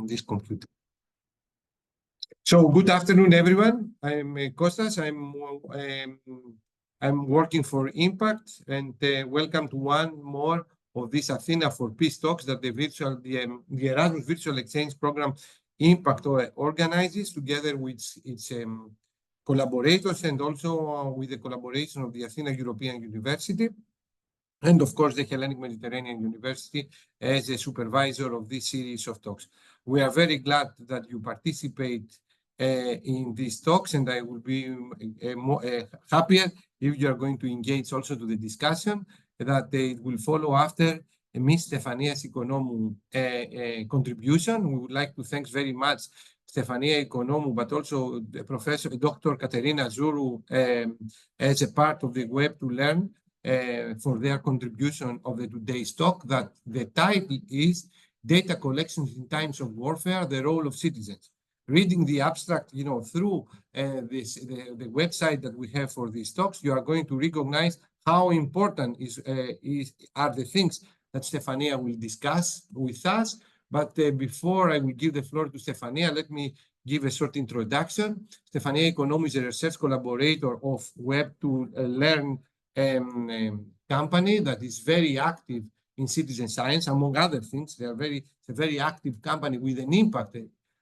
this computer. So good afternoon, everyone. I'm Kostas. I'm working for Impact, and welcome to one more of this Athena for Peace talks that the Erasmus Virtual Exchange Program Impact organizes together with its collaborators, and also with the collaboration of the Athena European University, and of course the Hellenic Mediterranean University as a supervisor of this series of talks. We are very glad that you participate in these talks, and I will be happier if you are going to engage also to the discussion that it will follow after Ms. Stefania Oikonomou contribution. We would like to thank very much Stefania Oikonomou, but also the Professor Dr. Katerina Zourou as a part of the Web to Learn for their contribution of today's talk. That the title is Data Collections in Times of Warfare, the Role of Citizens. Reading the abstract, through the website that we have for these talks, you are going to recognize how important are the things that Stefania will discuss with us. But before I will give the floor to Stefania, let me give a short introduction. Stefania Oikonomou is a research collaborator of Web to Learn company that is very active in citizen science, among other things. It's a very active company with an impact.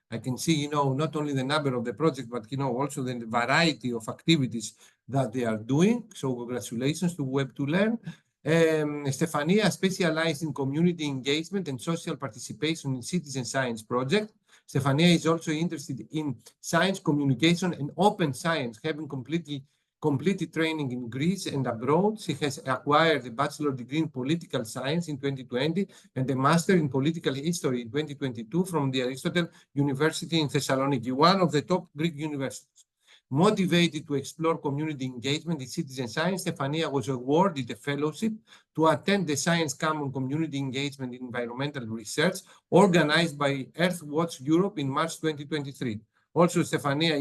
I can see, not only the number of the project, but, also the variety of activities that they are doing. So congratulations to Web to Learn. Stefania specialized in community engagement and social participation in citizen science project. Stefania is also interested in science communication and open science, having completed training in Greece and abroad. She has acquired a bachelor degree in political science in 2020 and a master in political history in 2022 from the Aristotle University in Thessaloniki, one of the top Greek universities. Motivated to explore community engagement in citizen science, Stefania was awarded a fellowship to attend the Science Camp on Community Engagement in Environmental Research, organized by Earthwatch Europe in March 2023. Also, Stefania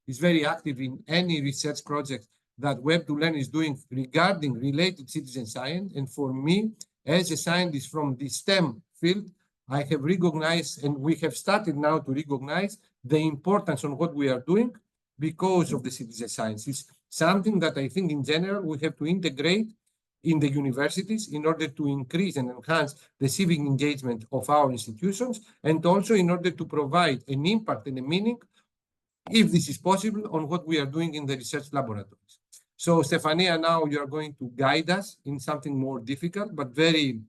is very active in any research project that Web to Learn is doing regarding related citizen science. And for me, as a scientist from the STEM field, I have recognized, and we have started now to recognize, the importance on what we are doing because of the citizen science. It's something that I think in general we have to integrate in the universities in order to increase and enhance the civic engagement of our institutions, and also in order to provide an impact and a meaning, if this is possible, on what we are doing in the research laboratories. So Stefania, now you are going to guide us in something more difficult, but very,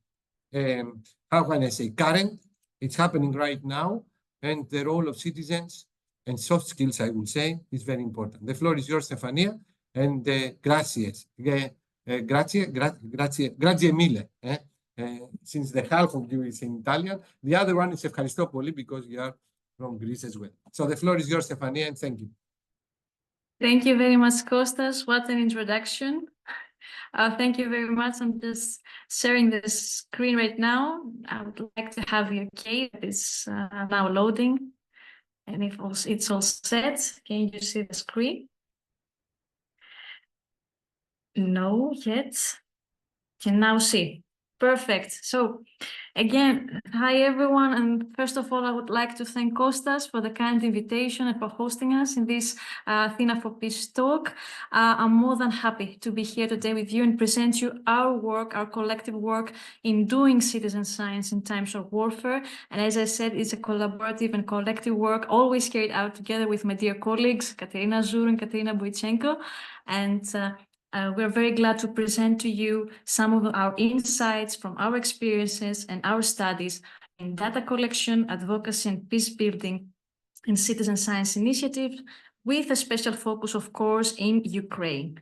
how can I say, current. It's happening right now, and the role of citizens and soft skills, I will say, is very important. The floor is yours, Stefania, and gracias. Grazie mille. Since the half of you is in Italian, the other one is ευχαριστώ πολύ because you are from Greece as well. So the floor is yours, Stefania, and thank you. Thank you very much, Kostas. What an introduction. Thank you very much. I'm just sharing the screen right now. I would like to have you okay. It's now loading. And if it's all set, can you see the screen? No, yet. Can now see. Perfect. So again, hi everyone. And first of all, I would like to thank Kostas for the kind invitation and for hosting us in this Athena for Peace talk. I'm more than happy to be here today with you and present you our work, our collective work in doing citizen science in times of warfare. And as I said, it's a collaborative and collective work, always carried out together with my dear colleagues, Katerina Zourou and Katerina Boychenko. And we're very glad to present to you some of our insights from our experiences and our studies in data collection, advocacy, and peace building in citizen science initiatives, with a special focus, of course, in Ukraine.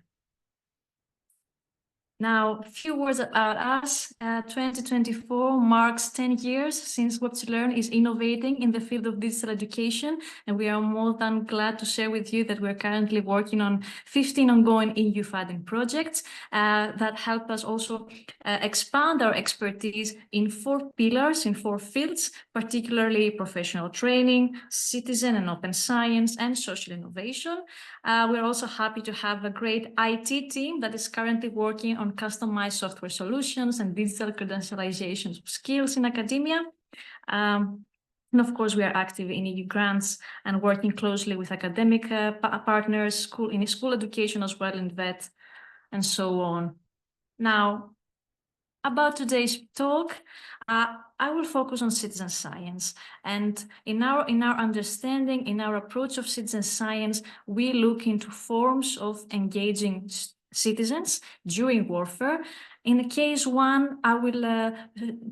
Now, a few words about us. 2024 marks 10 years since Web to Learn is innovating in the field of digital education, and we are more than glad to share with you that we're currently working on 15 ongoing EU funding projects that help us also expand our expertise in 4 pillars, in 4 fields, particularly professional training, citizen and open science, and social innovation. We're also happy to have a great IT team that is currently working on customized software solutions and digital credentialization of skills in academia. And of course, we are active in EU grants and working closely with academic partners, in school education as well, in vet, and so on. Now, about today's talk, I will focus on citizen science. And in our understanding, in our approach of citizen science, we look into forms of engaging citizens during warfare. In case one, I will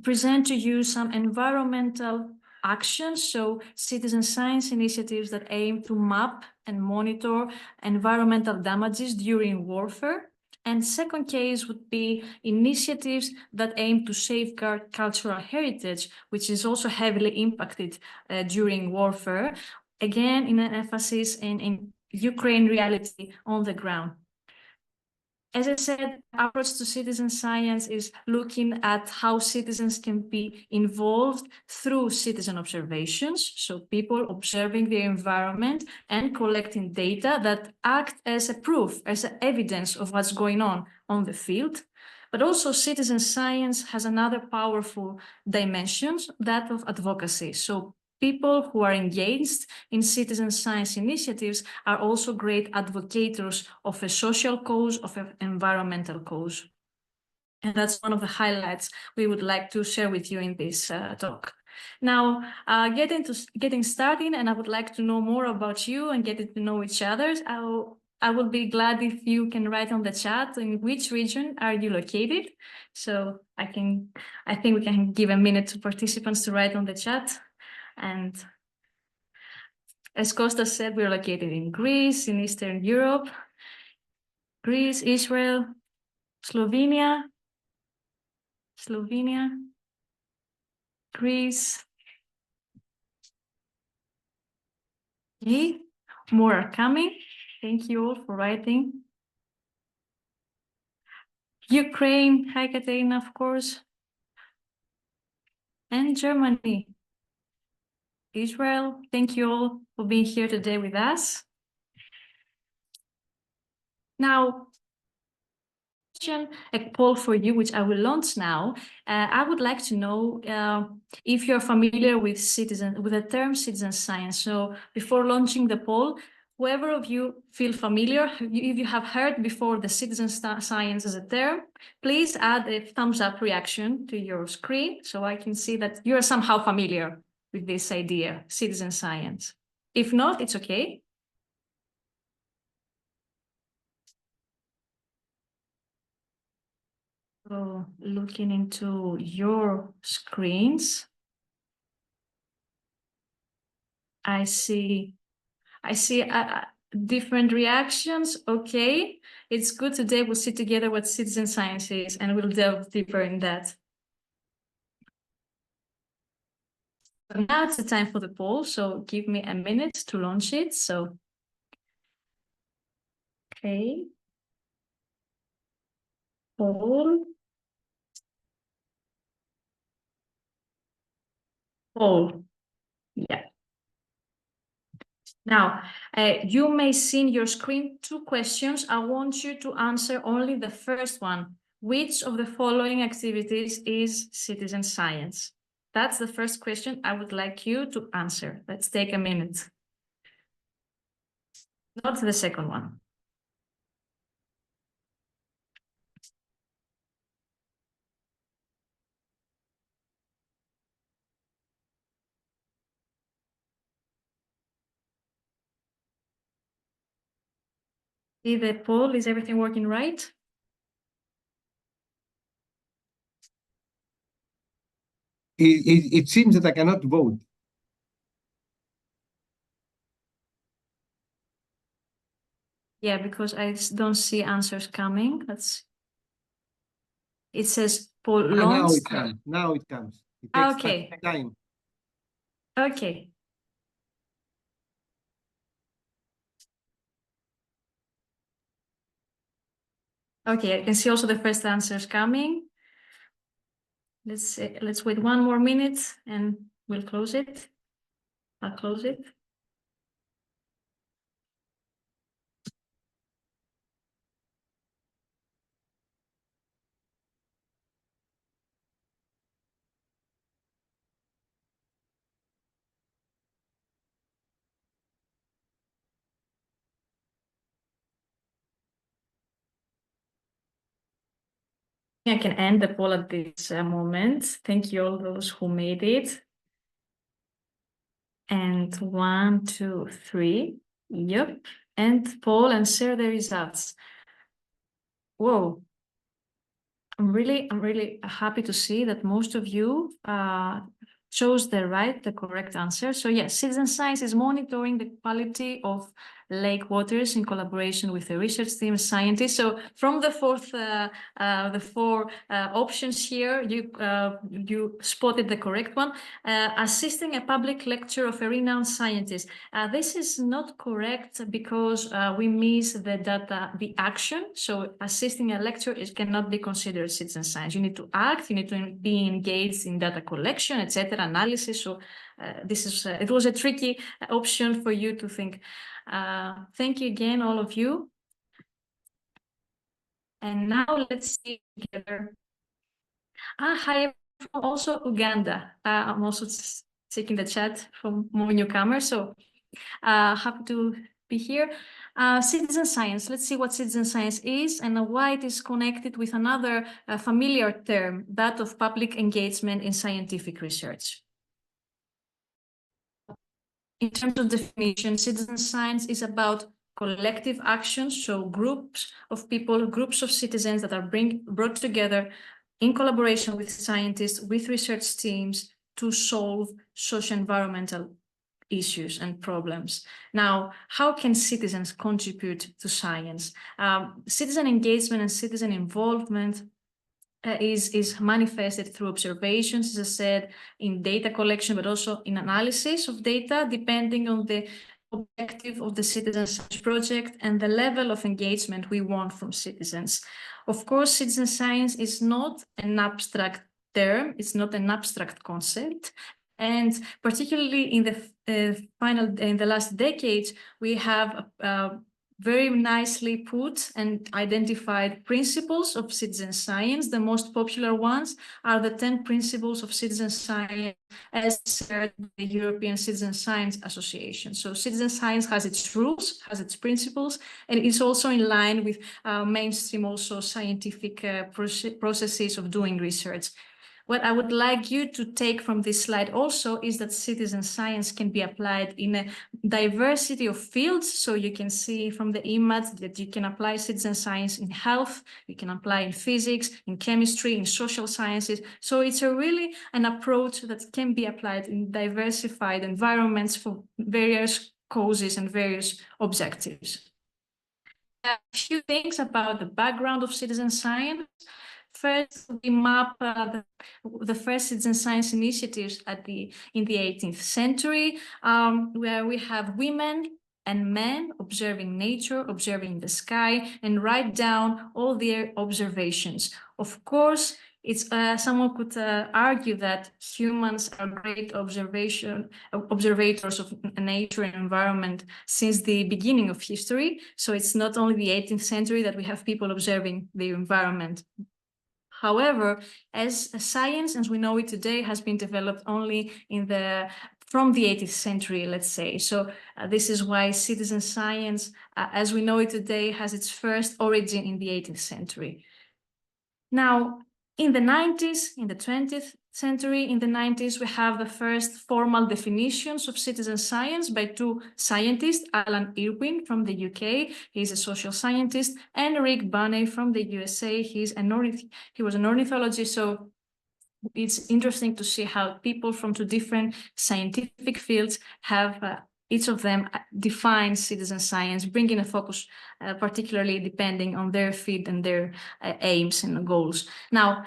present to you some environmental actions, so citizen science initiatives that aim to map and monitor environmental damages during warfare. And second case would be initiatives that aim to safeguard cultural heritage, which is also heavily impacted during warfare, again in an emphasis in Ukraine reality on the ground. As I said, our approach to citizen science is looking at how citizens can be involved through citizen observations, so people observing the environment and collecting data that act as a proof, as evidence of what's going on the field. But also citizen science has another powerful dimension, that of advocacy. So people who are engaged in citizen science initiatives are also great advocates of a social cause, of an environmental cause. And that's one of the highlights we would like to share with you in this talk. Now, getting started, and I would like to know more about you and getting to know each other. I will be glad if you can write on the chat in which region are you located. So I think we can give a minute to participants to write on the chat. And as Kostas said, we're located in Greece, in Eastern Europe, Greece, Israel, Slovenia, Greece. Okay, more are coming. Thank you all for writing. Ukraine, hi Katerina, of course. And Germany. Israel, thank you all for being here today with us. Now, a poll for you, which I will launch now. I would like to know if you're familiar with the term citizen science. So before launching the poll, whoever of you feel familiar, if you have heard before the citizen science as a term, please add a thumbs up reaction to your screen so I can see that you're somehow familiar with this idea, citizen science. If not, it's okay. So looking into your screens, I see different reactions. Okay, it's good today we'll see together what citizen science is and we'll delve deeper in that. So now it's the time for the poll, so give me a minute to launch it. So, okay. Poll. Yeah. Now, you may see in your screen 2 questions. I want you to answer only the first one. Which of the following activities is citizen science? That's the first question I would like you to answer. Let's take a minute. Not the second one. See the poll, is everything working right? It seems that I cannot vote. Yeah, because I don't see answers coming. It says poll launched. Now it comes. It takes Okay. time. Okay. Okay, I can see also the first answers coming. Let's wait 1 more minute and we'll close it. I'll close it. I can end the poll at this moment. Thank you all those who made it. And 1, 2, 3. Yep. End poll and share the results. Whoa. I'm really happy to see that most of you chose the correct answer. So yes, citizen science is monitoring the quality of lake waters in collaboration with the research team scientists. So from the four options here, you spotted the correct one. Assisting a public lecture of a renowned scientist. This is not correct because we miss the data, the action. So assisting a lecture cannot be considered citizen science. You need to act, you need to be engaged in data collection, etc., analysis. So this is it was a tricky option for you to think. Thank you again, all of you. And now let's see together. Hi, from also Uganda. I'm also checking the chat from more newcomers. So happy to be here. Citizen science. Let's see what citizen science is and why it is connected with another familiar term, that of public engagement in scientific research. In terms of definition, citizen science is about collective actions, so groups of people, groups of citizens that are brought together in collaboration with scientists, with research teams to solve socio-environmental issues and problems. Now, how can citizens contribute to science? Citizen engagement and citizen involvement is manifested through observations, as I said, in data collection, but also in analysis of data, depending on the objective of the citizen science project and the level of engagement we want from citizens. Of course, citizen science is not an abstract term, it's not an abstract concept. And particularly in the last decades, we have very nicely put and identified principles of citizen science. The most popular ones are the 10 principles of citizen science as shared by the European Citizen Science Association. So citizen science has its rules, has its principles, and is also in line with mainstream also scientific processes of doing research. What I would like you to take from this slide also is that citizen science can be applied in a diversity of fields. So you can see from the image that you can apply citizen science in health, you can apply in physics, in chemistry, in social sciences. So it's really an approach that can be applied in diversified environments for various causes and various objectives. A few things about the background of citizen science. First, we map the first citizen science initiatives in the 18th century, where we have women and men observing nature, observing the sky, and write down all their observations. Of course, someone could argue that humans are great observators of nature and environment since the beginning of history. So it's not only the 18th century that we have people observing the environment. However, as science, as we know it today, has been developed only from the 18th century, let's say. So this is why citizen science, as we know it today, has its first origin in the 18th century. Now, in the 90s, in the 20th century, in the 90s, we have the first formal definitions of citizen science by two scientists, Alan Irwin from the UK, he's a social scientist, and Rick Bunney from the USA, he was an ornithologist. So it's interesting to see how people from two different scientific fields have each of them defines citizen science, bringing a focus, particularly depending on their field and their aims and goals. Now,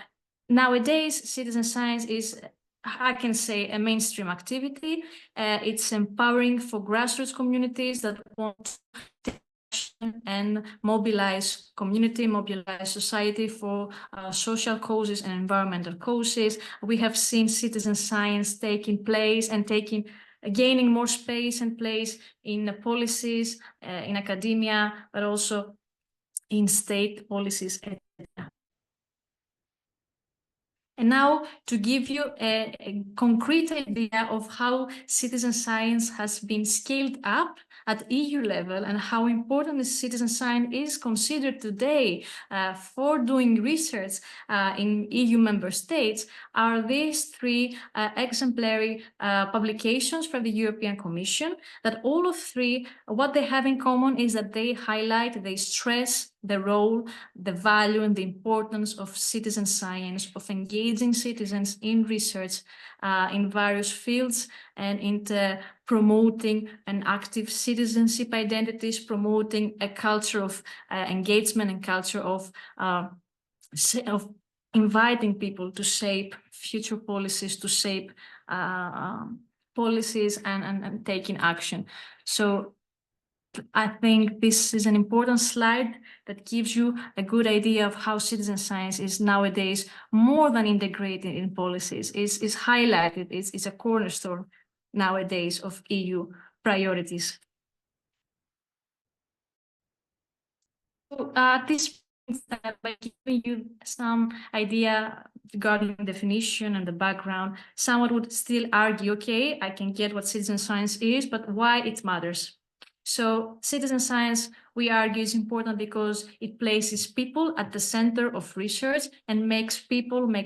nowadays, citizen science is, I can say, a mainstream activity. It's empowering for grassroots communities that want to take action and mobilize community, mobilize society for social causes and environmental causes. We have seen citizen science taking place and gaining more space and place in the policies, in academia, but also in state policies, etc. And now to give you a concrete idea of how citizen science has been scaled up at EU level and how important the citizen science is considered today for doing research in EU member states, are these three exemplary publications from the European Commission, that all of three, what they have in common is that they highlight, they stress the role, the value and the importance of citizen science, of engaging citizens in research in various fields and into promoting an active citizenship identities, promoting a culture of engagement and culture of inviting people to shape future policies, to shape policies and taking action. So I think this is an important slide that gives you a good idea of how citizen science is nowadays more than integrated in policies, is highlighted, is a cornerstone nowadays of EU priorities. So at this point, by giving you some idea regarding definition and the background, someone would still argue, okay, I can get what citizen science is, but why it matters? So citizen science, we argue, is important because it places people at the center of research and makes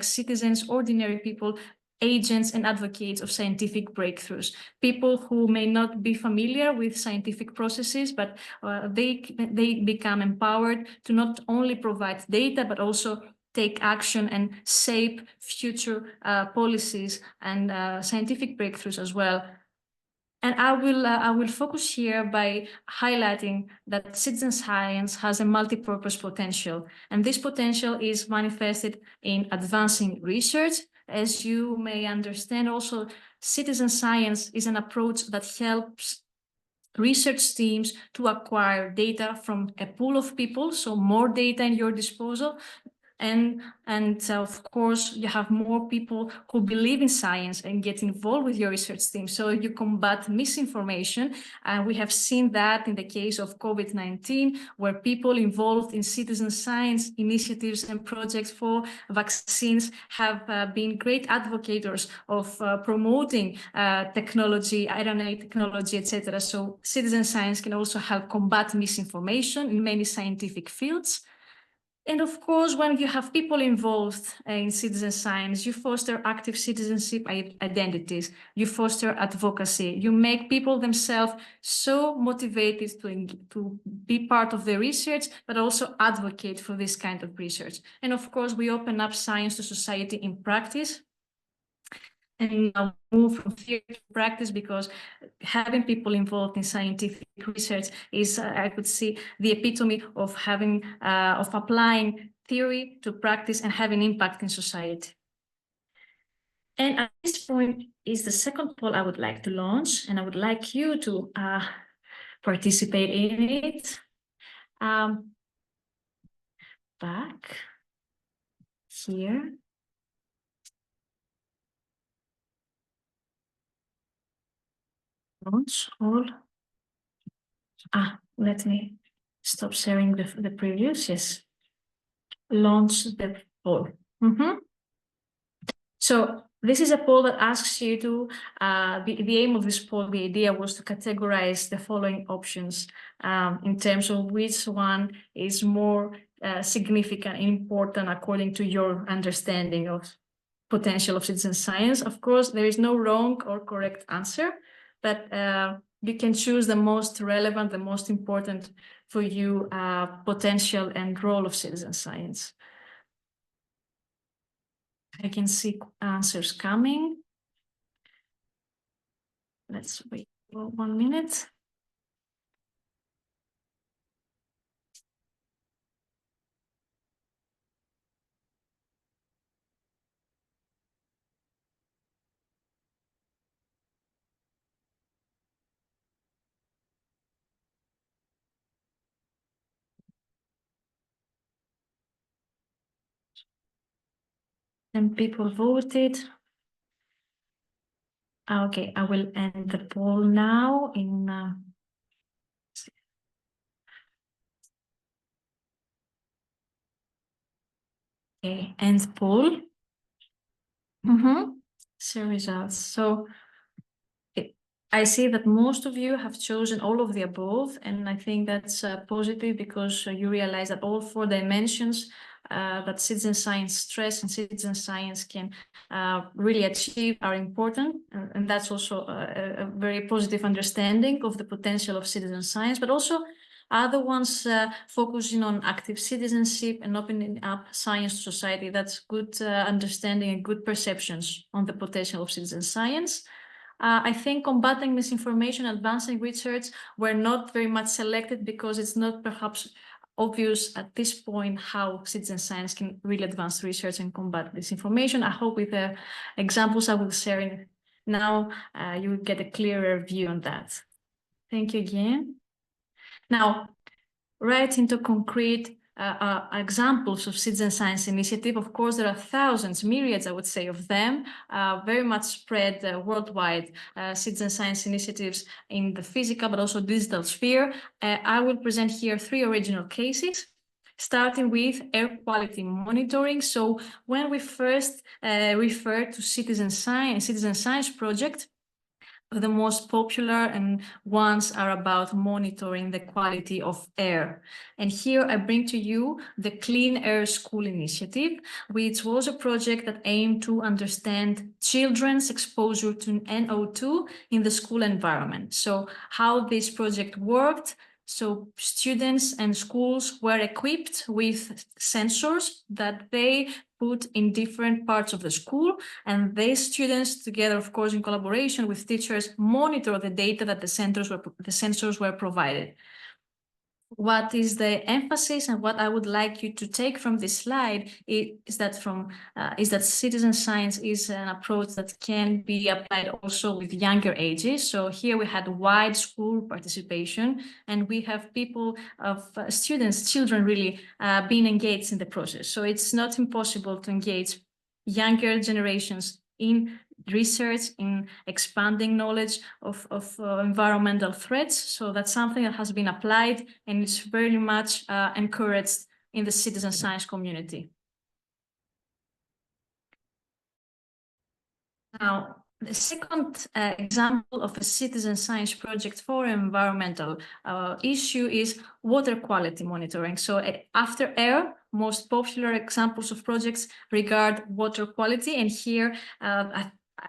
citizens, ordinary people, agents and advocates of scientific breakthroughs. People who may not be familiar with scientific processes, but they become empowered to not only provide data, but also take action and shape future policies and scientific breakthroughs as well. And I will focus here by highlighting that citizen science has a multi-purpose potential, and this potential is manifested in advancing research. As you may understand, also citizen science is an approach that helps research teams to acquire data from a pool of people, so more data in your disposal. And of course, you have more people who believe in science and get involved with your research team. So you combat misinformation. And we have seen that in the case of COVID-19, where people involved in citizen science initiatives and projects for vaccines have been great advocates of promoting technology, RNA technology, etc. So citizen science can also help combat misinformation in many scientific fields. And of course, when you have people involved in citizen science, you foster active citizenship identities, you foster advocacy, you make people themselves so motivated to be part of the research, but also advocate for this kind of research. And of course, we open up science to society in practice. And now move from theory to practice, because having people involved in scientific research is, I could see, the epitome of having, of applying theory to practice and having impact in society. And at this point is the second poll I would like to launch, and I would like you to participate in it. Back here. Launch all. Let me stop sharing the previews. Yes. Launch the poll. So this is a poll that asks you to, the aim of this poll, the idea was to categorize the following options in terms of which one is more significant and important according to your understanding of potential of citizen science. Of course, there is no wrong or correct answer, but you can choose the most relevant, the most important for you potential and role of citizen science. I can see answers coming. Let's wait for 1 minute. And people voted. Okay, I will end the poll now in okay, end poll. See results. So I see that most of you have chosen all of the above, and I think that's positive because you realize that all 4 dimensions that citizen science stress and citizen science can really achieve are important, and that's also a very positive understanding of the potential of citizen science, but also other ones focusing on active citizenship and opening up science to society. That's good understanding and good perceptions on the potential of citizen science. I think combating misinformation, advancing research were not very much selected because it's not perhaps obvious at this point how citizen science can really advance research and combat disinformation. I hope with the examples I will share now, you will get a clearer view on that. Thank you again. Now, right into concrete examples of citizen science initiative. Of course, there are thousands, myriads, I would say, of them, very much spread worldwide, citizen science initiatives in the physical but also digital sphere. I will present here 3 original cases, starting with air quality monitoring. So when we first refer to citizen science project, the most popular and ones are about monitoring the quality of air. And here I bring to you the Clean Air School Initiative, which was a project that aimed to understand children's exposure to NO2 in the school environment. So how this project worked. So students and schools were equipped with sensors that they put in different parts of the school, and these students, together, of course, in collaboration with teachers, monitor the data that the sensors were provided. What is the emphasis and what I would like you to take from this slide is that citizen science is an approach that can be applied also with younger ages. So here we had wide school participation, and we have people of students, children really being engaged in the process. So it's not impossible to engage younger generations in research, in expanding knowledge of environmental threats. So that's something that has been applied and is very much encouraged in the citizen science community. Now, the second example of a citizen science project for environmental issue is water quality monitoring. So after air, most popular examples of projects regard water quality, and here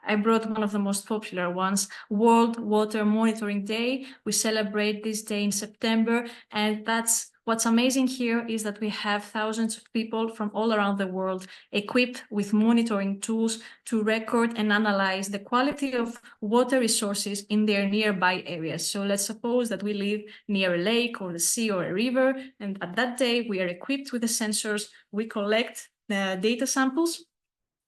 I brought one of the most popular ones, World Water Monitoring Day. We celebrate this day in September, and that's what's amazing here is that we have thousands of people from all around the world equipped with monitoring tools to record and analyze the quality of water resources in their nearby areas. So let's suppose that we live near a lake or the sea or a river, and at that day we are equipped with the sensors, we collect the data samples,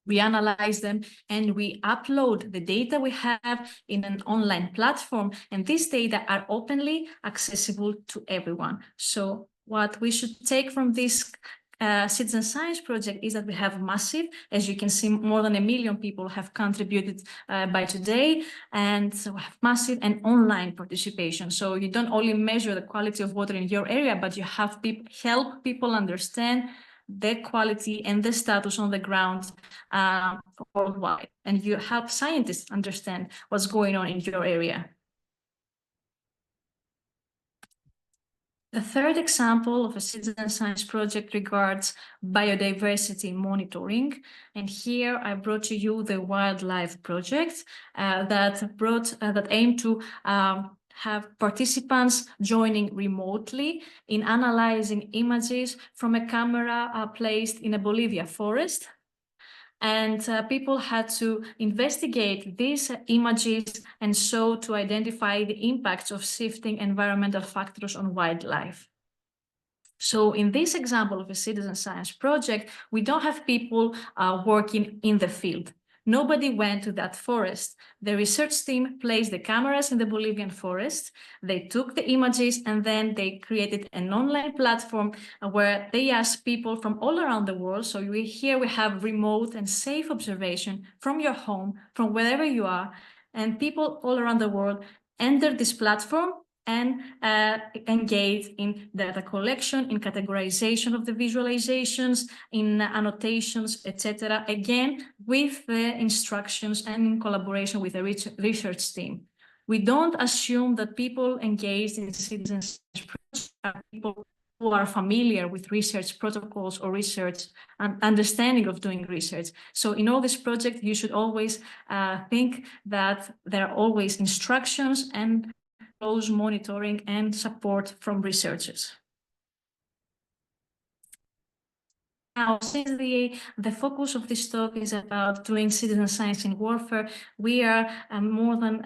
we analyze them, and we upload the data we have in an online platform. And these data are openly accessible to everyone. So what we should take from this citizen science project is that we have massive, as you can see, more than 1 million people have contributed by today, and so we have massive and online participation. So you don't only measure the quality of water in your area, but you have help people understand the quality and the status on the ground worldwide, and you help scientists understand what's going on in your area. The third example of a citizen science project regards biodiversity monitoring, and here I brought to you the Wildlife Project that aimed to have participants joining remotely in analyzing images from a camera placed in a Bolivia forest. And people had to investigate these images and so to identify the impacts of shifting environmental factors on wildlife. So in this example of a citizen science project, we don't have people working in the field. Nobody went to that forest. The research team placed the cameras in the Bolivian forest. They took the images and then they created an online platform where they asked people from all around the world. So here we have remote and safe observation from your home, from wherever you are. And people all around the world entered this platform and engage in data collection, in categorization of the visualizations, in annotations, etc. Again, with the instructions and in collaboration with the research team. We don't assume that people engaged in citizen science projects are people who are familiar with research protocols or research and understanding of doing research. So in all this project, you should always think that there are always instructions and close monitoring and support from researchers. Now, since the focus of this talk is about doing citizen science in warfare, we are more than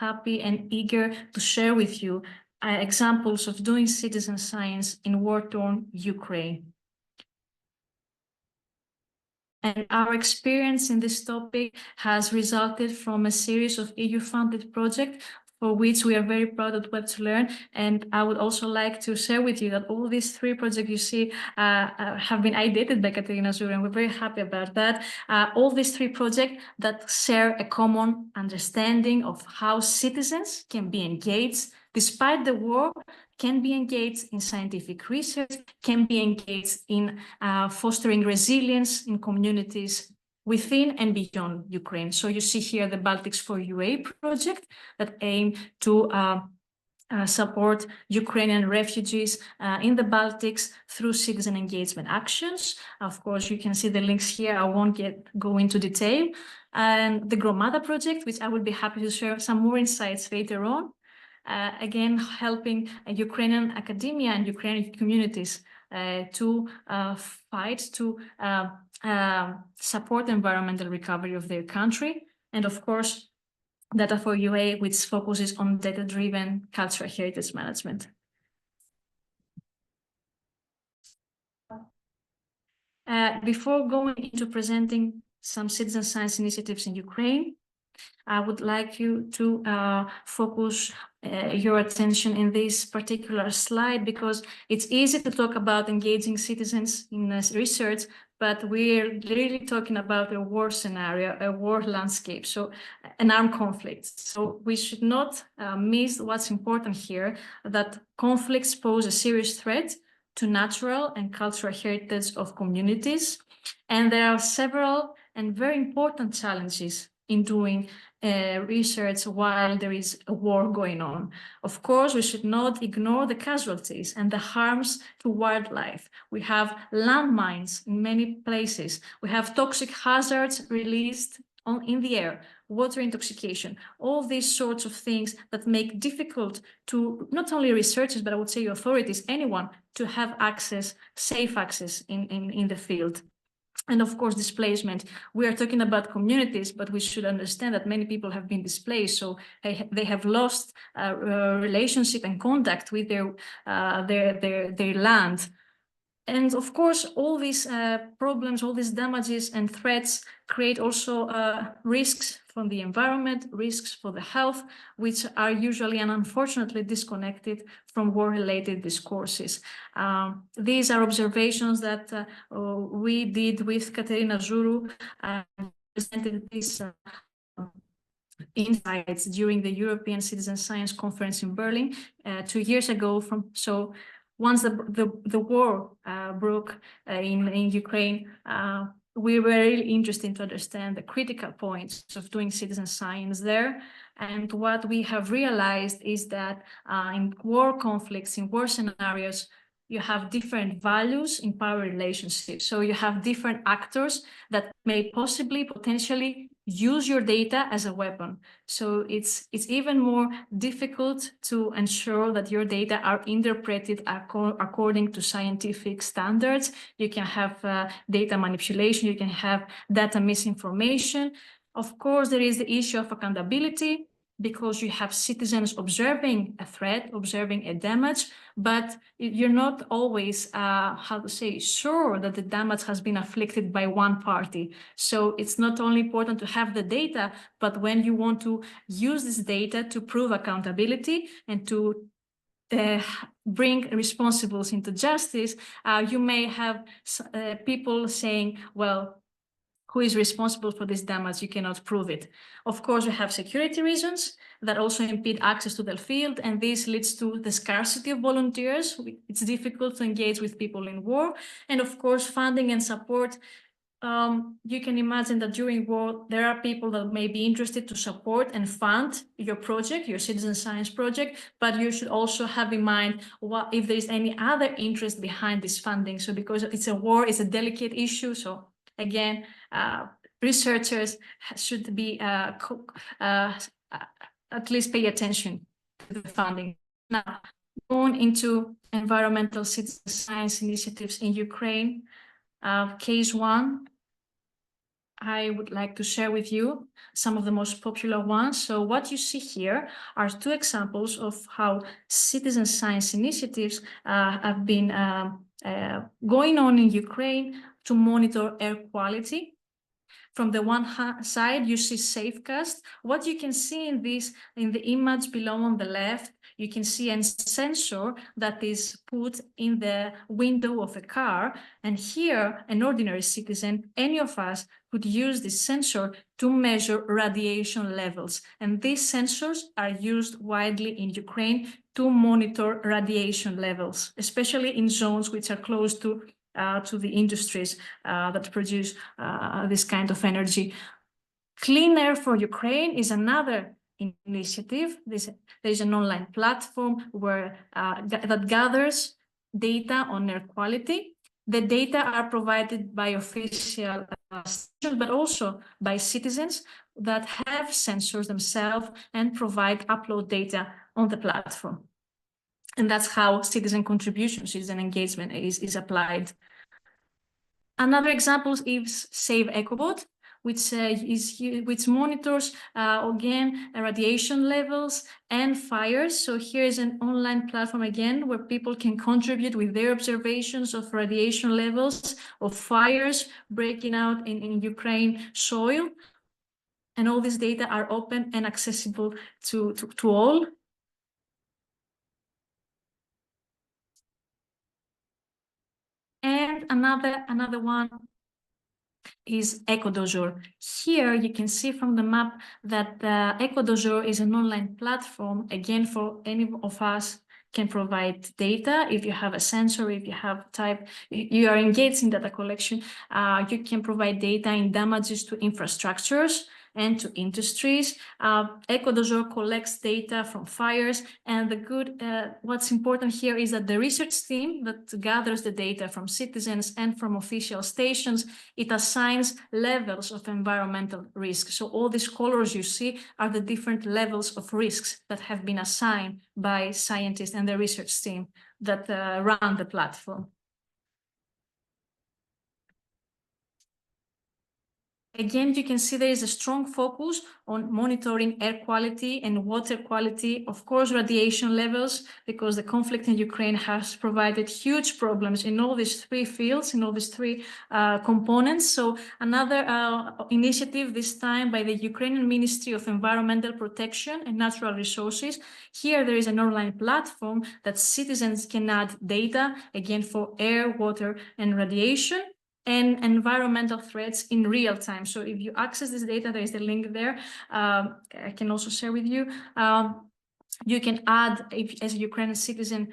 happy and eager to share with you examples of doing citizen science in war-torn Ukraine. And our experience in this topic has resulted from a series of EU-funded projects for which we are very proud at Web to Learn. And I would also like to share with you that all these 3 projects you see have been ideated by Katerina Zuru, and we're very happy about that. All these 3 projects that share a common understanding of how citizens can be engaged despite the war, can be engaged in scientific research, can be engaged in fostering resilience in communities within and beyond Ukraine. So you see here the Baltics for UA project that aim to support Ukrainian refugees in the Baltics through citizen engagement actions. Of course, you can see the links here. I won't go into detail. And the Gromada project, which I will be happy to share some more insights later on. Again, helping Ukrainian academia and Ukrainian communities to fight to support environmental recovery of their country. And of course, Data for UA, which focuses on data-driven cultural heritage management. Before going into presenting some citizen science initiatives in Ukraine, I would like you to focus your attention in this particular slide, because it's easy to talk about engaging citizens in research, but we're really talking about a war scenario, a war landscape, so an armed conflict. So we should not miss what's important here, that conflicts pose a serious threat to natural and cultural heritage of communities. And there are several and very important challenges in doing research while there is a war going on. Of course, we should not ignore the casualties and the harms to wildlife. We have landmines in many places. We have toxic hazards released in the air, water intoxication, all these sorts of things that make difficult to not only researchers, but I would say authorities, anyone, to have access, safe access in the field. And of course, displacement. We are talking about communities, but we should understand that many people have been displaced, so they have lost relationship and contact with their land. And of course, all these problems, all these damages and threats create also risks from the environment, risks for the health, which are usually and unfortunately disconnected from war-related discourses. These are observations that we did with Katerina Zuru and presented these insights during the European Citizen Science Conference in Berlin 2 years ago. Once the war broke in Ukraine, we were really interested to understand the critical points of doing citizen science there. And what we have realized is that in war conflicts, in war scenarios, you have different values in power relationships. So you have different actors that may possibly, potentially use your data as a weapon. So it's even more difficult to ensure that your data are interpreted according to scientific standards. You can have data manipulation, you can have data misinformation. Of course, there is the issue of accountability, because you have citizens observing a threat, observing a damage, but you're not always, sure that the damage has been afflicted by one party. So it's not only important to have the data, but when you want to use this data to prove accountability and to bring responsibles into justice, you may have people saying, well, who is responsible for this damage? You cannot prove it. Of course, we have security reasons. that also impede access to the field, and this leads to the scarcity of volunteers. It's difficult to engage with people in war, and of course, funding and support. You can imagine that during war, there are people that may be interested to support and fund your project, your citizen science project, but you should also have in mind what if there is any other interest behind this funding. So because it's a war, it's a delicate issue. So again, researchers should be at least pay attention to the funding. Now, going into environmental citizen science initiatives in Ukraine, case one, I would like to share with you some of the most popular ones. So what you see here are two examples of how citizen science initiatives have been going on in Ukraine to monitor air quality. From the one side, you see Safecast. What you can see in the image below on the left, you can see a sensor that is put in the window of a car. And here, an ordinary citizen, any of us, could use this sensor to measure radiation levels. And these sensors are used widely in Ukraine to monitor radiation levels, especially in zones which are close to the industries that produce this kind of energy. Clean Air for Ukraine is another initiative. There's an online platform that gathers data on air quality. The data are provided by official stations, but also by citizens that have sensors themselves and provide upload data on the platform. And that's how citizen contribution, citizen engagement is applied. Another example is Save EcoBot, which monitors again radiation levels and fires. So here is an online platform again where people can contribute with their observations of radiation levels of fires breaking out in Ukraine soil, and all these data are open and accessible to all. And another one is EcoDojour. Here you can see from the map that the EcoDojour is an online platform, again, for any of us can provide data. If you have a sensor, if you have you are engaged in data collection, you can provide data in damages to infrastructures and to industries. EcoDojour collects data from fires, and what's important here is that the research team that gathers the data from citizens and from official stations, it assigns levels of environmental risk. So all these colors you see are the different levels of risks that have been assigned by scientists and the research team that run the platform. Again, you can see there is a strong focus on monitoring air quality and water quality, of course, radiation levels, because the conflict in Ukraine has provided huge problems in all these three fields, in all these three components. So another initiative this time by the Ukrainian Ministry of Environmental Protection and Natural Resources. Here there is an online platform that citizens can add data, again, for air, water, and radiation, and environmental threats in real time. So if you access this data, there is the link there. I can also share with you. You can add, as a Ukrainian citizen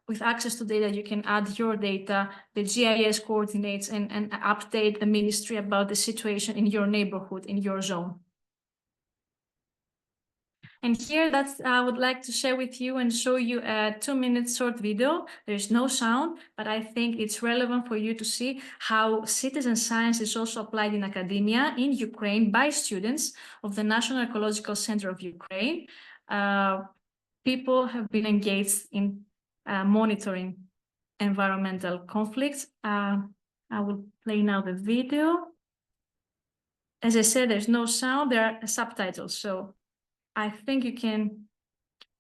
with access to data, you can add your data, the GIS coordinates, and update the ministry about the situation in your neighborhood, in your zone. And here I would like to share with you and show you a 2-minute short video. There's no sound, but I think it's relevant for you to see how citizen science is also applied in academia in Ukraine by students of the National Ecological Center of Ukraine. People have been engaged in monitoring environmental conflicts. I will play now the video. As I said, there's no sound, there are subtitles. So I think you can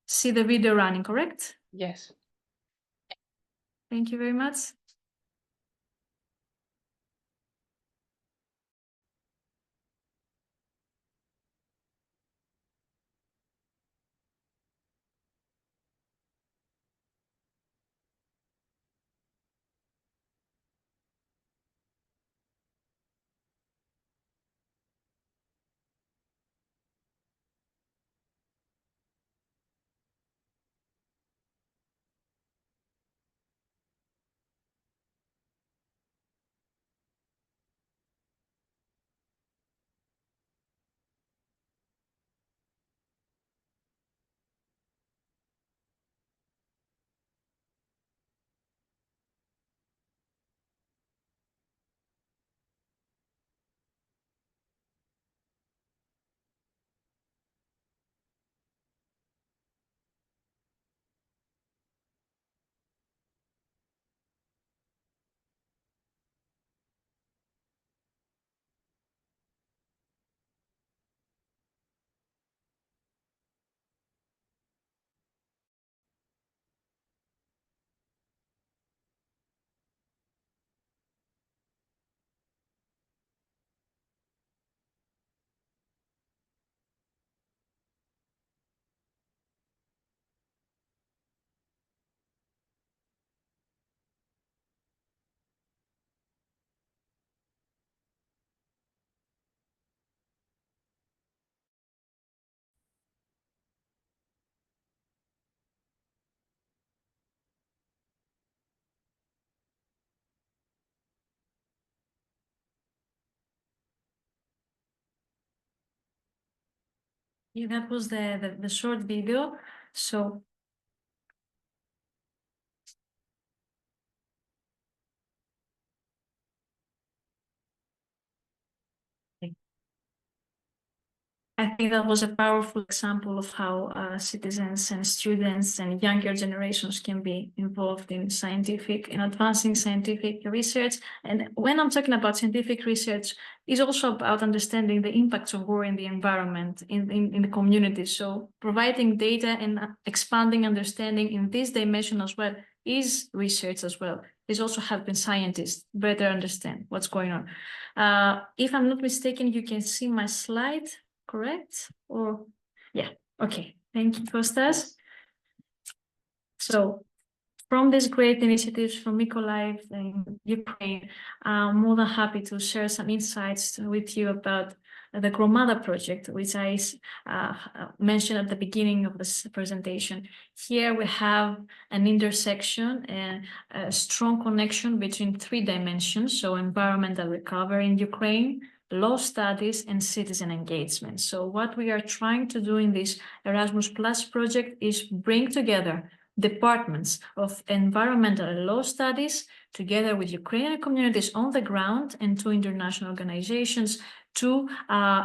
see the video running, correct? Yes. Thank you very much. Yeah, that was the short video. So I think that was a powerful example of how citizens and students and younger generations can be involved in advancing scientific research. And when I'm talking about scientific research, it's also about understanding the impacts of war in the environment, in the community. So providing data and expanding understanding in this dimension as well is research as well. It's also helping scientists better understand what's going on. If I'm not mistaken, you can see my slide. Correct? Or yeah, okay. Thank you, Kostas. So from these great initiatives from Mykolaiv and Ukraine, I'm more than happy to share some insights with you about the Gromada project, which I mentioned at the beginning of this presentation. Here we have an intersection and a strong connection between three dimensions, so environmental recovery in Ukraine, law studies, and citizen engagement. So what we are trying to do in this Erasmus Plus project is bring together departments of environmental and law studies together with Ukrainian communities on the ground and two international organizations to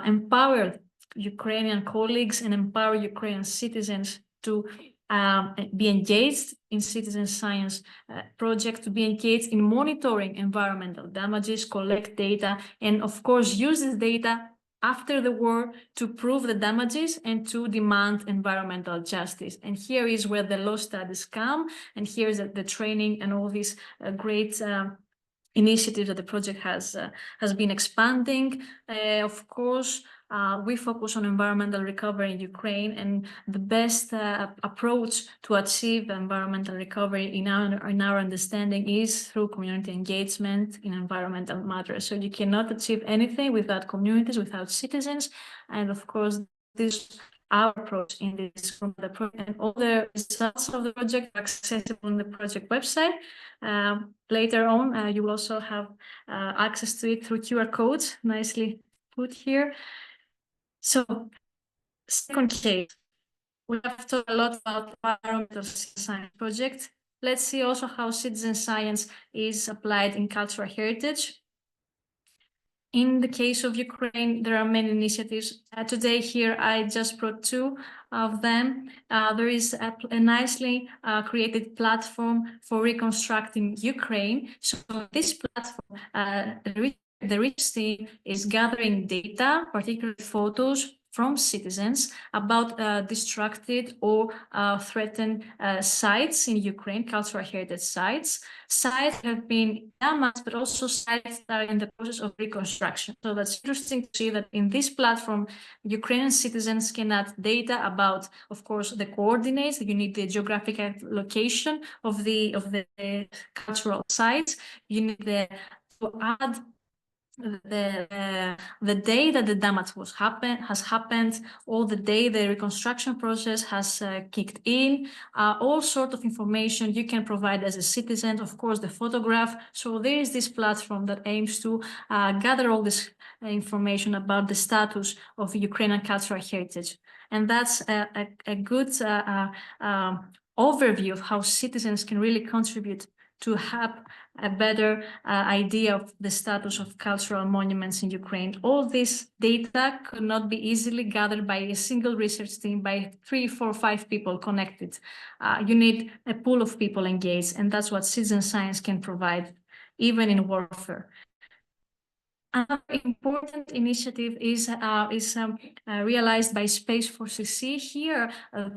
empower Ukrainian colleagues and empower Ukrainian citizens to be engaged in citizen science project, to be engaged in monitoring environmental damages, collect data, and of course use this data after the war to prove the damages and to demand environmental justice. And here is where the law studies come, and here is the training and all these great initiatives that the project has been expanding. Of course, we focus on environmental recovery in Ukraine, and the best approach to achieve environmental recovery in our understanding is through community engagement in environmental matters. So you cannot achieve anything without communities, without citizens, and of course, this our approach in this from the project, and all the results of the project are accessible on the project website. Later on, you will also have access to it through QR codes, nicely put here. So, second case, we have talked a lot about environmental science project. Let's see also how citizen science is applied in cultural heritage. In the case of Ukraine, there are many initiatives. Today here, I just brought two of them. There is a nicely created platform for reconstructing Ukraine. So this platform, the research team is gathering data, particularly photos from citizens about destructed or threatened sites in Ukraine, cultural heritage sites. Sites have been damaged, but also sites that are in the process of reconstruction. So that's interesting to see that in this platform, Ukrainian citizens can add data about, of course, the coordinates. You need the geographical location of the cultural sites. You need to add the day that the damage has happened, or the day the reconstruction process has kicked in, all sort of information you can provide as a citizen, of course, the photograph. So there is this platform that aims to gather all this information about the status of Ukrainian cultural heritage. And that's a good overview of how citizens can really contribute to have a better idea of the status of cultural monuments in Ukraine. All this data could not be easily gathered by a single research team, by 3, 4, 5 people connected. You need a pool of people engaged, and that's what citizen science can provide, even in warfare. Another important initiative is realized by Space for CC. Here,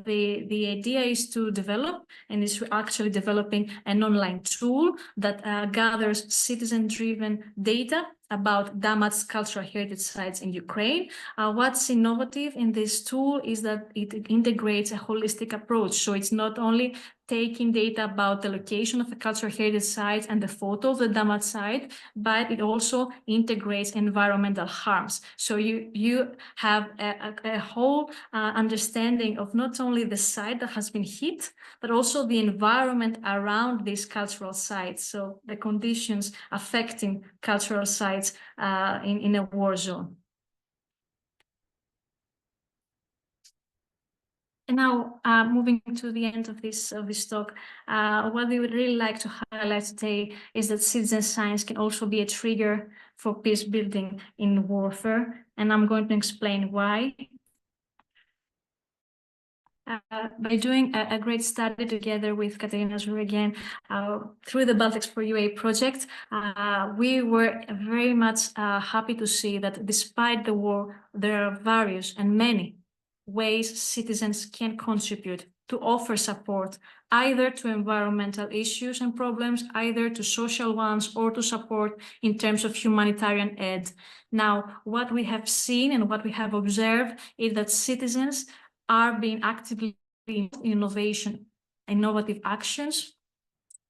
the idea is to develop, and is actually developing, an online tool that gathers citizen-driven data about damaged cultural heritage sites in Ukraine. What's innovative in this tool is that it integrates a holistic approach. So it's not only taking data about the location of a cultural heritage site and the photo of the damaged site, but it also integrates environmental harms. So you have a whole understanding of not only the site that has been hit, but also the environment around these cultural sites. So the conditions affecting cultural sites in a war zone. And now, moving to the end of this talk, what we would really like to highlight today is that citizen science can also be a trigger for peace building in warfare, and I'm going to explain why. By doing a great study together with Katerina Zur again through the Baltics for UA project, we were very much happy to see that despite the war, there are various and many ways citizens can contribute to offer support either to environmental issues and problems, either to social ones, or to support in terms of humanitarian aid. Now, what we have seen and what we have observed is that citizens are being actively involved in innovative actions,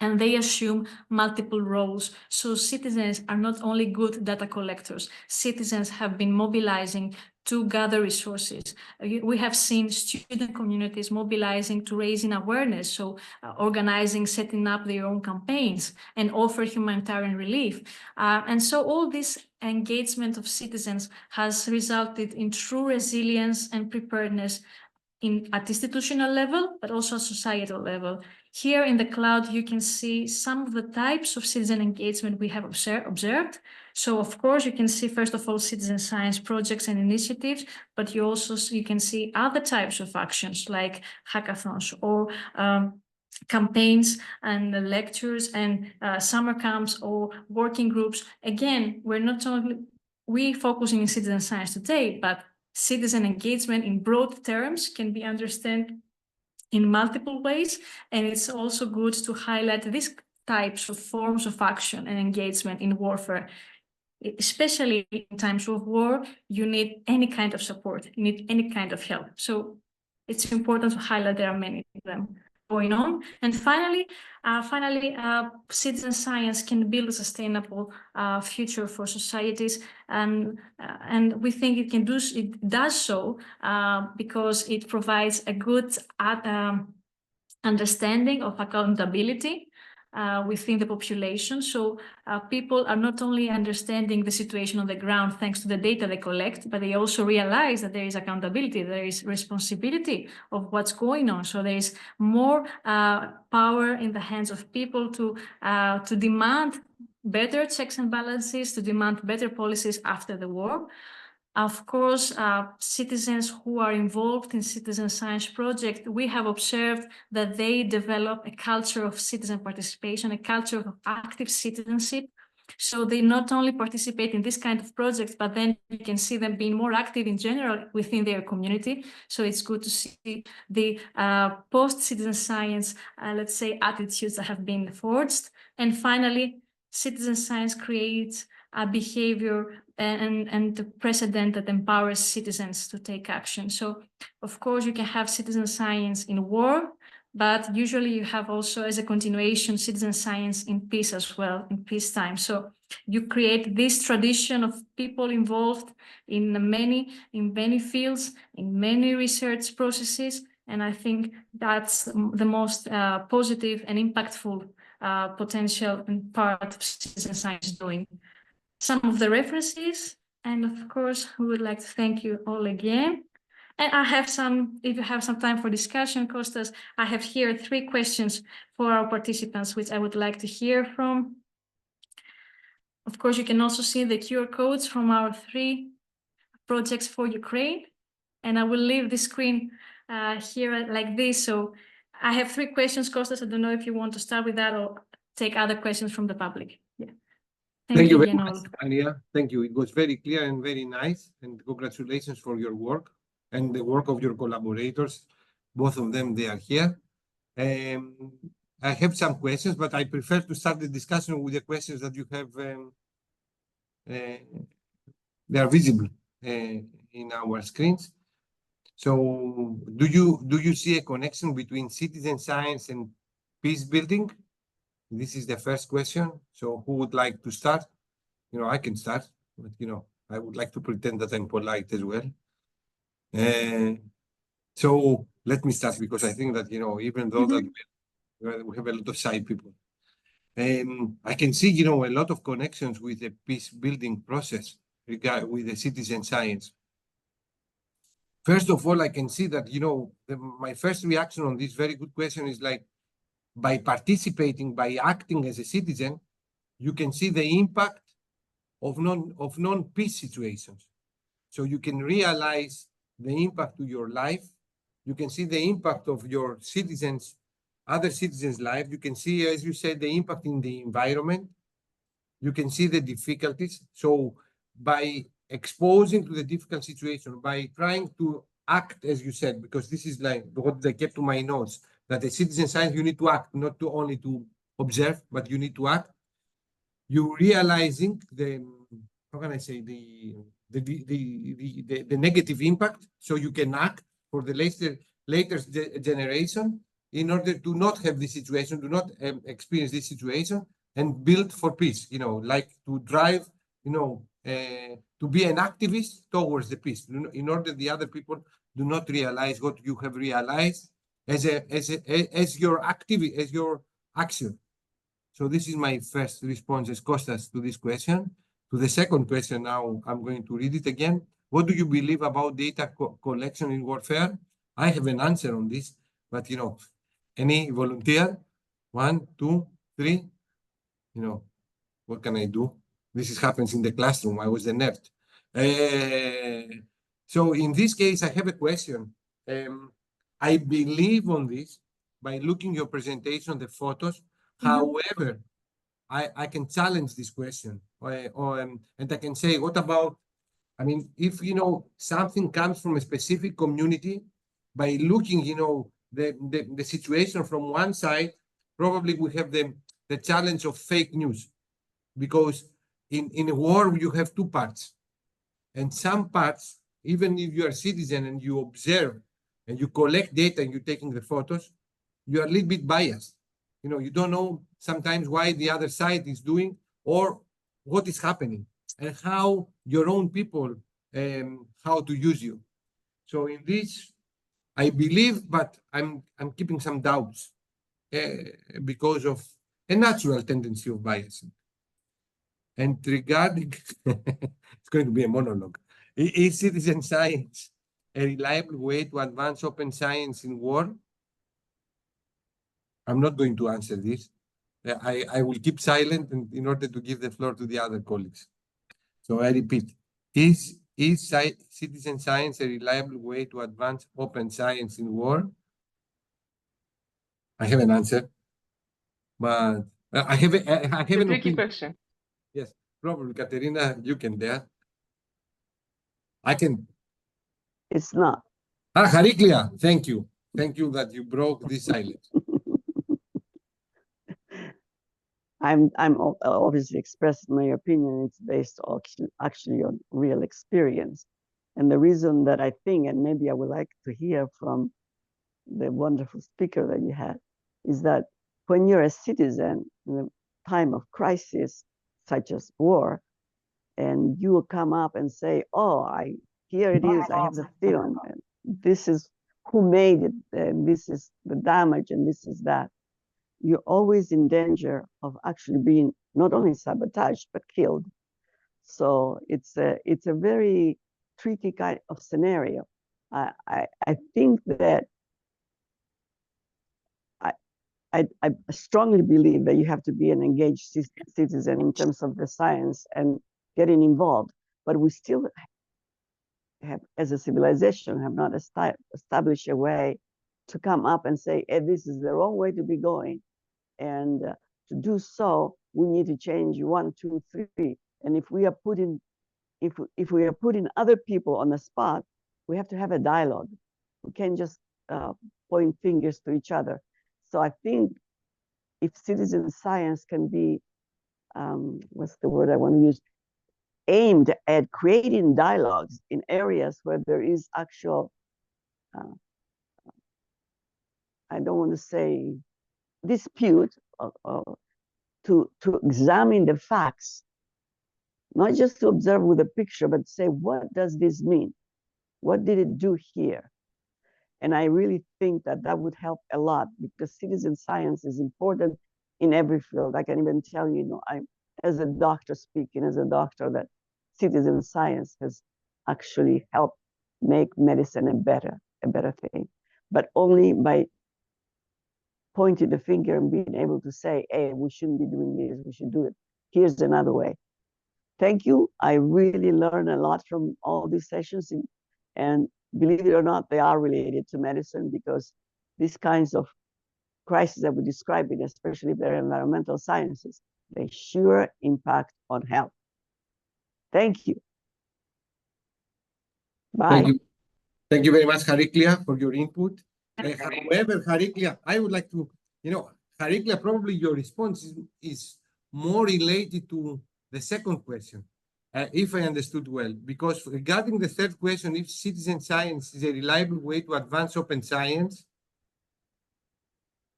and they assume multiple roles. So citizens are not only good data collectors. Citizens have been mobilizing to gather resources. We have seen student communities mobilizing to raising awareness, so organizing, setting up their own campaigns and offer humanitarian relief. And so all this engagement of citizens has resulted in true resilience and preparedness at institutional level, but also societal level. Here in the cloud, you can see some of the types of citizen engagement we have observed. So of course, you can see, first of all, citizen science projects and initiatives, but you can see other types of actions like hackathons or campaigns and lectures and summer camps or working groups. Again, we focusing in citizen science today, but citizen engagement in broad terms can be understood in multiple ways, and it's also good to highlight these types of forms of action and engagement in warfare. Especially in times of war, you need any kind of support, you need any kind of help. So it's important to highlight there are many of them going on. And finally, citizen science can build a sustainable future for societies, and we think it does so because it provides a good understanding of accountability within the population. So people are not only understanding the situation on the ground thanks to the data they collect, but they also realize that there is accountability, there is responsibility of what's going on. So there is more power in the hands of people to demand better checks and balances, to demand better policies after the war. Of course, citizens who are involved in citizen science project, we have observed that they develop a culture of citizen participation, a culture of active citizenship. So they not only participate in this kind of projects, but then you can see them being more active in general within their community. So it's good to see the post-citizen science, let's say, attitudes that have been forged. And finally, citizen science creates a behavior and the precedent that empowers citizens to take action. So, of course, you can have citizen science in war, but usually you have also, as a continuation, citizen science in peace as well, in peacetime. So you create this tradition of people involved in many fields, in many research processes, and I think that's the most positive and impactful potential and part of citizen science doing. Some of the references, and of course, we would like to thank you all again. And I have if you have some time for discussion, Kostas, I have here 3 questions for our participants, which I would like to hear from. Of course, you can also see the QR codes from our 3 projects for Ukraine. And I will leave the screen here like this. So I have 3 questions, Kostas. I don't know if you want to start with that or take other questions from the public. Yeah. Thank you very much, Ania. Thank you. It was very clear and very nice. And congratulations for your work and the work of your collaborators. Both of them, they are here. I have some questions, but I prefer to start the discussion with the questions that you have. They are visible in our screens. So do you see a connection between citizen science and peace building? This is the first question. So who would like to start? I can start, but I would like to pretend that I'm polite as well. So let me start because I think that even though that we have a lot of shy people, I can see a lot of connections with the peace building process with the citizen science. First of all, I can see that, my first reaction on this very good question is like, by participating, by acting as a citizen, you can see the impact of non-peace situations. So you can realize the impact to your life. You can see the impact of your citizens, other citizens' life. You can see, as you said, the impact in the environment. You can see the difficulties. So by exposing to the difficult situation, by trying to act, as you said, because this is like what I kept to my notes, that as citizen science, you need to act, not to only to observe, but you need to act. You realizing the, how can I say, the negative impact, so you can act for the later generation in order to not have this situation, to not experience this situation, and build for peace, like to drive, to be an activist towards the peace, in order the other people do not realize what you have realized as your activity, as your action. So this is my first response as Kostas to this question. To the second question now, I'm going to read it again. What do you believe about data collection in warfare? I have an answer on this, but any volunteer? 1, 2, 3. What can I do? This happens in the classroom. I was the nerd. So in this case, I have a question. I believe on this by looking your presentation, the photos. However, I can challenge this question, and I can say, what about, if something comes from a specific community, by looking, the situation from one side, probably we have the challenge of fake news, because in a war you have two parts, and some parts, even if you are a citizen and you observe and you collect data and you're taking the photos, you are a little bit biased. You don't know sometimes why the other side is doing or what is happening and how your own people, how to use you. So in this, I believe, but I'm keeping some doubts because of a natural tendency of bias. And regarding, it's going to be a monologue. Is citizen science a reliable way to advance open science in war? I'm not going to answer this. I will keep silent in order to give the floor to the other colleagues. So I repeat, is citizen science a reliable way to advance open science in war? I have an answer, but I have an tricky opinion. question. Yes, probably, Katerina, you can dare. I can. It's not. Hariklia, thank you. Thank you that you broke this silence. I'm obviously expressing my opinion. It's based actually on real experience. And the reason that I think, and maybe I would like to hear from the wonderful speaker that you had, is that when you're a citizen in a time of crisis, such as war, and you will come up and say, oh, here it is, I have the film, and this is who made it, and this is the damage, and this is that. You're always in danger of actually being not only sabotaged, but killed. So it's a very tricky kind of scenario. I think that I strongly believe that you have to be an engaged citizen in terms of the science and getting involved. But we still have, as a civilization, have not established a way to come up and say, hey, this is the wrong way to be going. And to do so, we need to change 1, 2, 3. And if we are putting other people on the spot, we have to have a dialogue. We can't just point fingers to each other. So I think if citizen science can be, what's the word I want to use, aimed at creating dialogues in areas where there is actual, I don't want to say dispute, to examine the facts, not just to observe with a picture, but say, what does this mean? What did it do here? And I really think that that would help a lot, because citizen science is important in every field. I can even tell you, I'm as a doctor speaking, as a doctor, that citizen science has actually helped make medicine a better thing, but only by pointing the finger and being able to say, hey, we shouldn't be doing this, we should do it. Here's another way. Thank you. I really learned a lot from all these sessions, and believe it or not, they are related to medicine, because these kinds of crises that we're describing, especially if they're environmental sciences, they sure impact on health. Thank you. Bye. Thank you. Thank you very much, Chariklia, for your input. However, Chariklia, I would like to, Chariklia, probably your response is more related to the second question, if I understood well, because regarding the third question, if citizen science is a reliable way to advance open science,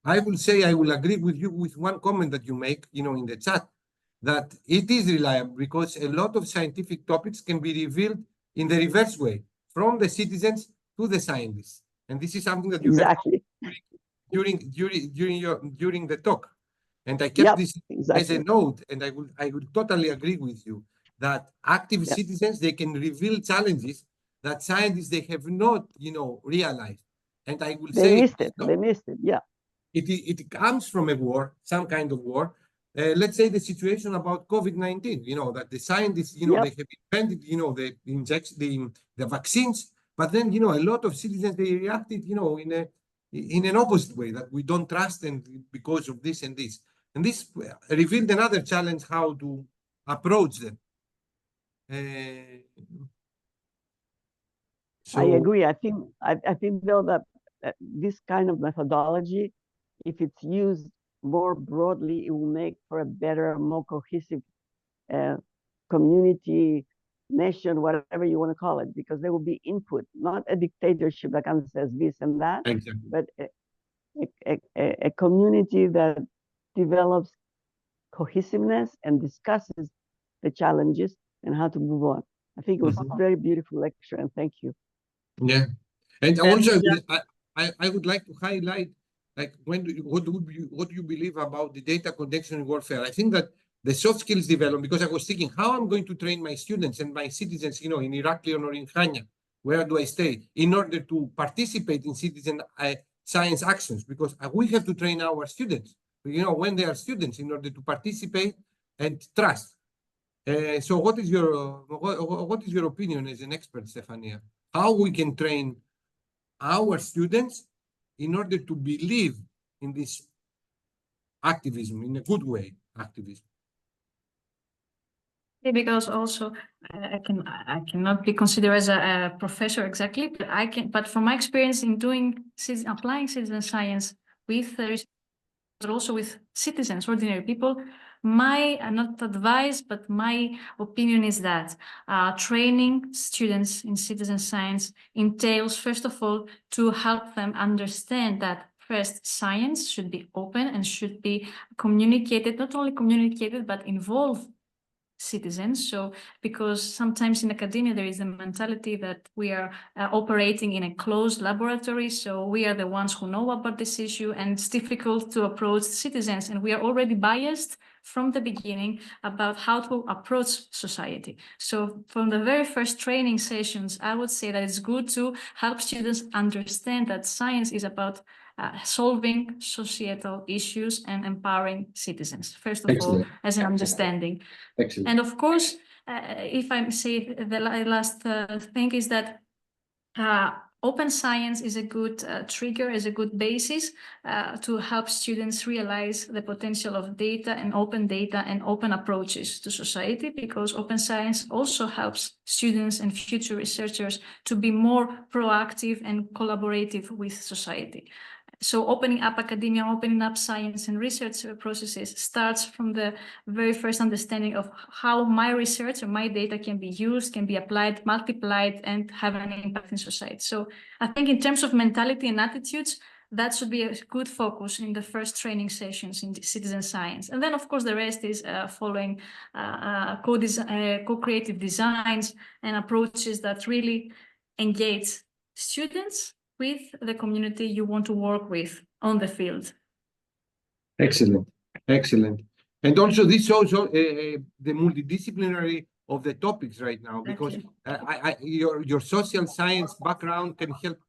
I will say I will agree with you with one comment that you make, in the chat, that it is reliable because a lot of scientific topics can be revealed in the reverse way, from the citizens to the scientists. And this is something that you exactly during the talk. And I kept this as a note, and I would totally agree with you that active citizens, they can reveal challenges that scientists, they have not, realized. And I will say they missed it. Yeah. It comes from a war, some kind of war. Let's say the situation about COVID-19, that the scientists, they have invented, the injection, the vaccines, but then, a lot of citizens, they reacted, in an opposite way, that we don't trust, and because of this and this. And this revealed another challenge, how to approach them. I agree. I think though that this kind of methodology, if it's used more broadly, it will make for a better, more cohesive community, nation, whatever you want to call it, because there will be input, not a dictatorship that comes and says this and that, but a community that develops cohesiveness and discusses the challenges and how to move on. I think it was a very beautiful lecture, and thank you. Yeah, and also I would like to highlight, like, what do you believe about the data collection in warfare? I think that the soft skills development, because I was thinking how I'm going to train my students and my citizens, in Heraklion or in Chania, where do I stay, in order to participate in citizen science actions, because we have to train our students, when they are students, in order to participate and trust. So what is your opinion as an expert, Stefania? How we can train our students in order to believe in this activism, in a good way, activism? Because also I cannot be considered as a professor exactly, but but from my experience in applying citizen science with but also with citizens, ordinary people, my not advice, but my opinion is that training students in citizen science entails, first of all, to help them understand that first, science should be open and should be communicated, not only communicated, but involve citizens. So because sometimes in academia there is a mentality that we are operating in a closed laboratory, so we are the ones who know about this issue, and it's difficult to approach citizens, and we are already biased from the beginning about how to approach society. So from the very first training sessions, I would say that it's good to help students understand that science is about solving societal issues and empowering citizens, first of all, as an understanding. Excellent. And of course, if I say the last thing is that open science is a good trigger, is a good basis to help students realize the potential of data and open approaches to society, because open science also helps students and future researchers to be more proactive and collaborative with society. So opening up academia, opening up science and research processes starts from the very first understanding of how my research or my data can be used, can be applied, multiplied, and have an impact in society. So I think in terms of mentality and attitudes, that should be a good focus in the first training sessions in citizen science. And then, of course, the rest is following co-creative designs and approaches that really engage students with the community you want to work with on the field. Excellent, excellent. And also this shows the multidisciplinary of the topics right now, because Exactly. your social science background can help.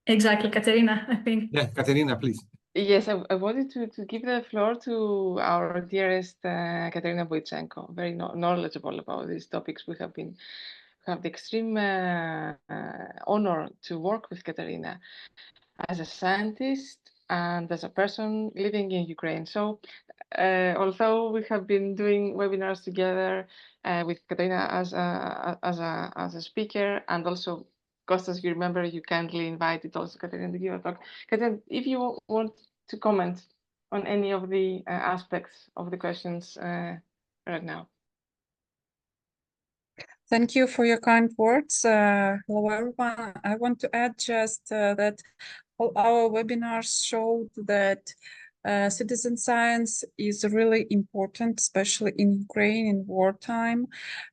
Exactly, Katerina, I think. Yeah, Katerina, please. Yes, I wanted to give the floor to our dearest Katerina Boytsenko, very knowledgeable about these topics. We have the extreme honor to work with Katerina as a scientist and as a person living in Ukraine. So although we have been doing webinars together with Katerina as a speaker, and also Kostas, you remember, you kindly invited also Katerina to give a talk. Katerina, if you want to comment on any of the aspects of the questions right now. Thank you for your kind words. Hello, everyone. I want to add just that all our webinars showed that citizen science is really important, especially in Ukraine in wartime,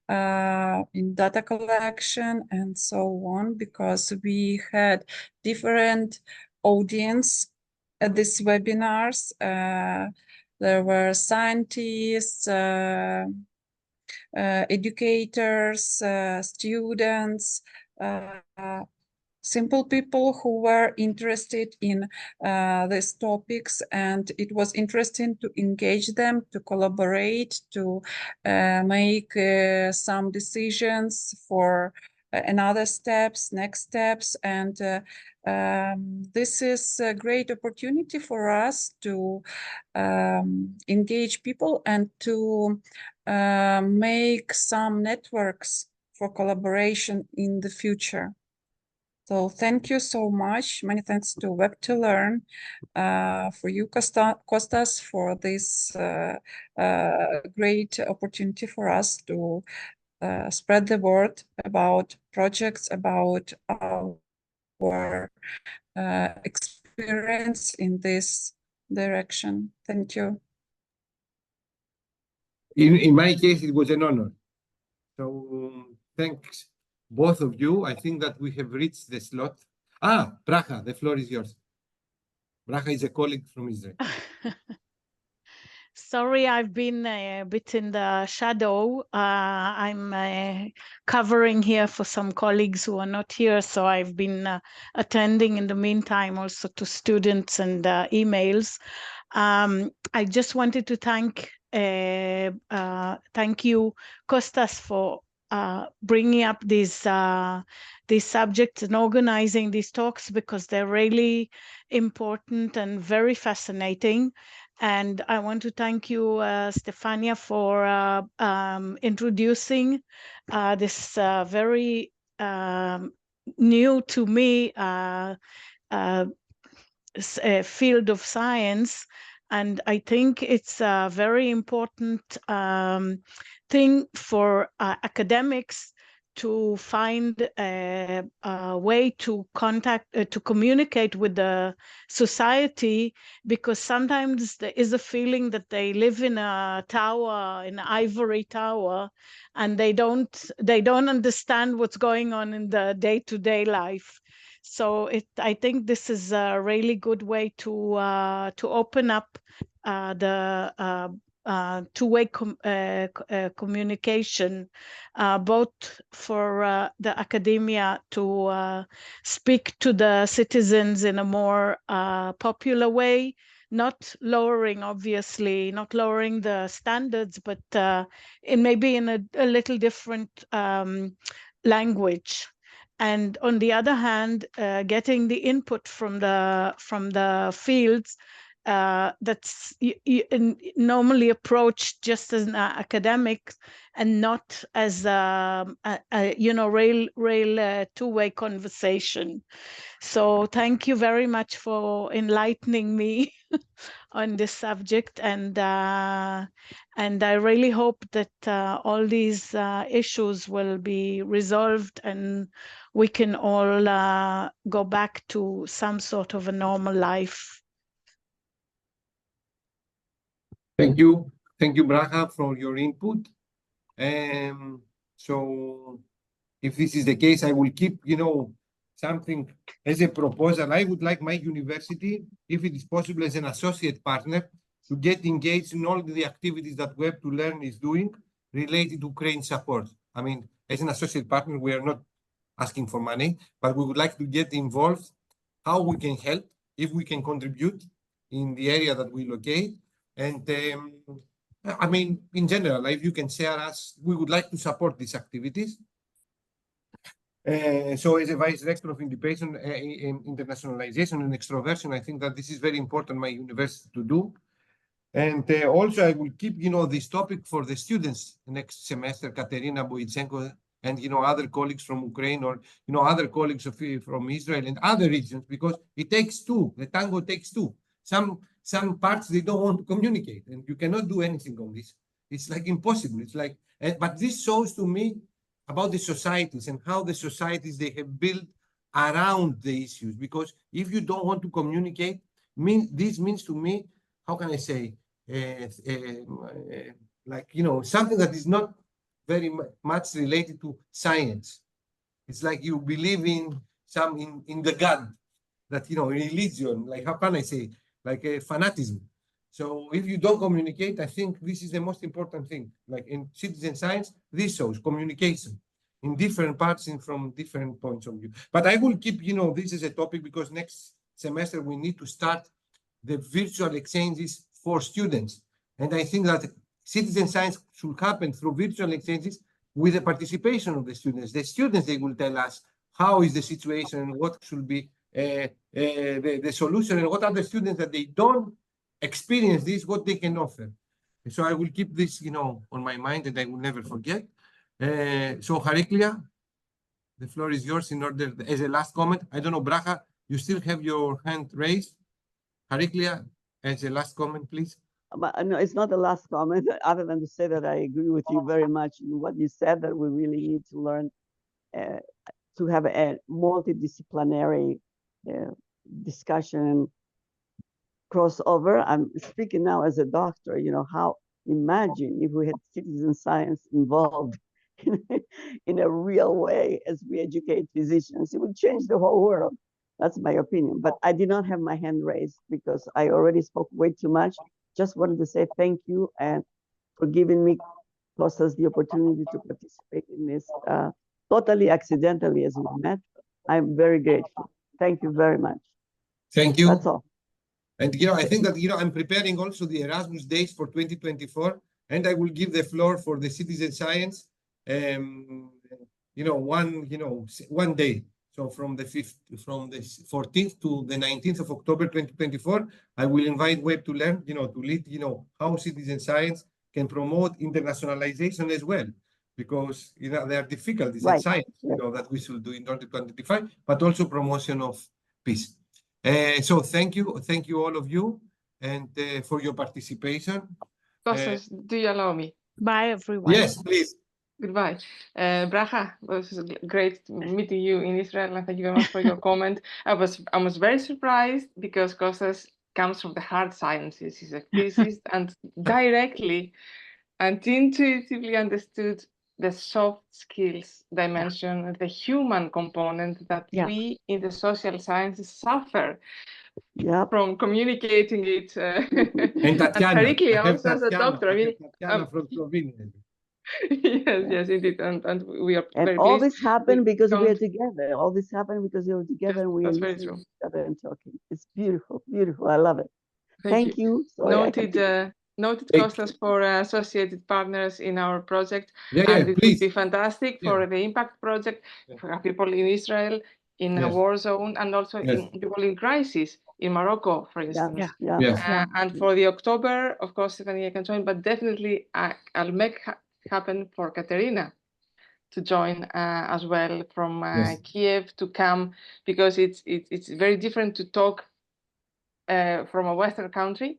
in data collection and so on, because we had different audience at these webinars. There were scientists, educators, students, simple people who were interested in these topics, and it was interesting to engage them, to collaborate, to make some decisions for another steps, next steps, and this is a great opportunity for us to engage people and to make some networks for collaboration in the future. So thank you so much. Many thanks to Web2Learn, for you, Kostas, for this great opportunity for us to spread the word about projects, about our experience in this direction. Thank you. In my case, it was an honor. So thanks, both of you. I think that we have reached the slot. Bracha, the floor is yours. Bracha is a colleague from Israel. Sorry, I've been a bit in the shadow. I'm covering here for some colleagues who are not here, so I've been attending in the meantime also to students and emails. I just wanted to thank you, Kostas, for bringing up these subjects and organizing these talks, because they're really important and very fascinating. And I want to thank you, Stefania, for introducing this very new to me field of science. And I think it's a very important thing for academics to find a way to to communicate with the society, because sometimes there is a feeling that they live in a tower, in an ivory tower, and they don't understand what's going on in the day-to-day life. So I think this is a really good way to open up the two-way communication, both for the academia to speak to the citizens in a more popular way, not lowering the standards, but maybe in a little different language. And on the other hand, getting the input from the fields that's normally approached just as an academic and not as a real two-way conversation. So thank you very much for enlightening me on this subject, and I really hope that all these issues will be resolved and we can all go back to some sort of a normal life. Thank you, Bracha, for your input. So if this is the case, I will keep, something as a proposal. I would like my university, if it is possible, as an associate partner, to get engaged in all the activities that Web2Learn is doing, related to Ukraine support. I mean, as an associate partner, we are not asking for money, but we would like to get involved, how we can help, if we can contribute in the area that we locate. And I mean, in general, if you can share us, we would like to support these activities. So as a Vice Rector of Integration, Internationalization and Extroversion, I think that this is very important my university to do. And also I will keep, this topic for the students next semester, Katerina Boychenko and, other colleagues from Ukraine or, other colleagues from Israel and other regions, because it takes two, the tango takes two. Some parts, they don't want to communicate and you cannot do anything on this. It's like impossible. It's like, but this shows to me about the societies and how the societies they have built around the issues. Because if you don't want to communicate, this means to me, how can I say, like, something that is not very much related to science. It's like you believe in in the God, that, religion, like, how can I say, like a fanatism. So if you don't communicate, I think this is the most important thing. Like in citizen science, this shows communication in different parts and from different points of view. But I will keep, this is a topic because next semester we need to start the virtual exchanges for students. And I think that citizen science should happen through virtual exchanges with the participation of the students. The students, they will tell us how is the situation and what should be the solution and what are the students that they don't experience this, what they can offer. So I will keep this, on my mind and I will never forget. So Chariklia, the floor is yours in order, as a last comment. I don't know, Bracha, you still have your hand raised. Chariklia, as a last comment, please. But no, it's not the last comment, other than to say that I agree with you very much in what you said, that we really need to learn to have a multidisciplinary discussion and crossover. I'm speaking now as a doctor, how imagine if we had citizen science involved in a real way as we educate physicians. It would change the whole world. That's my opinion. But I did not have my hand raised because I already spoke way too much. Just wanted to say thank you and for giving me, Kostas, the opportunity to participate in this totally accidentally as we met. I'm very grateful. Thank you very much. Thank you. That's all. And, I think that, I'm preparing also the Erasmus Days for 2024, and I will give the floor for the citizen science, one day. So from the 14th to the 19th of October 2024, I will invite Web to learn, to lead, how citizen science can promote internationalization as well, because there are difficulties in science, that we should do in order to identify, but also promotion of peace. So thank you all of you, and for your participation. Kostas, do you allow me? Bye, everyone. Yes, please. Goodbye. Bracha, it was great meeting you in Israel, and thank you very much for your comment. I was very surprised because Kostas comes from the hard sciences. He's a physicist and directly and intuitively understood the soft skills dimension, the human component that we in the social sciences suffer from communicating it. And Tatiana, also as a doctor. Tatiana from Slovenia. Yes, indeed, and we are. And very all pleased. this happened because we are together. All this happened because we were together and we are listening to each other and talking. It's beautiful, beautiful. I love it. Thank you. Noted, Kostas, for associated partners in our project. And it would be fantastic for the impact project for people in Israel, in a war zone, and also in people in crisis in Morocco, for instance. And for the October, of course, Stefania can join, but definitely I'll make happen for Katerina to join as well from Kiev to come, because it's very different to talk from a Western country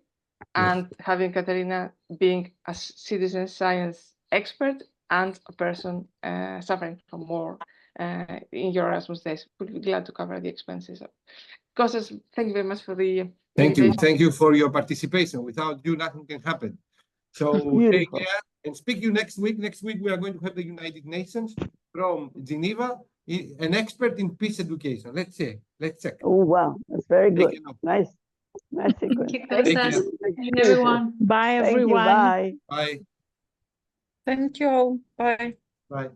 and having Katerina being a citizen science expert and a person suffering from war in your Erasmus days. We'll be glad to cover the expenses. Kostas, thank you very much for the invitation. Thank you for your participation. Without you, nothing can happen. So take care and speak you next week. Next week, we are going to have the United Nations from Geneva, an expert in peace education. Let's check. Oh, wow. That's very good. Nice sequence. Thank you, everyone. Bye, everyone. Bye. Bye. Thank you all. Bye. Bye.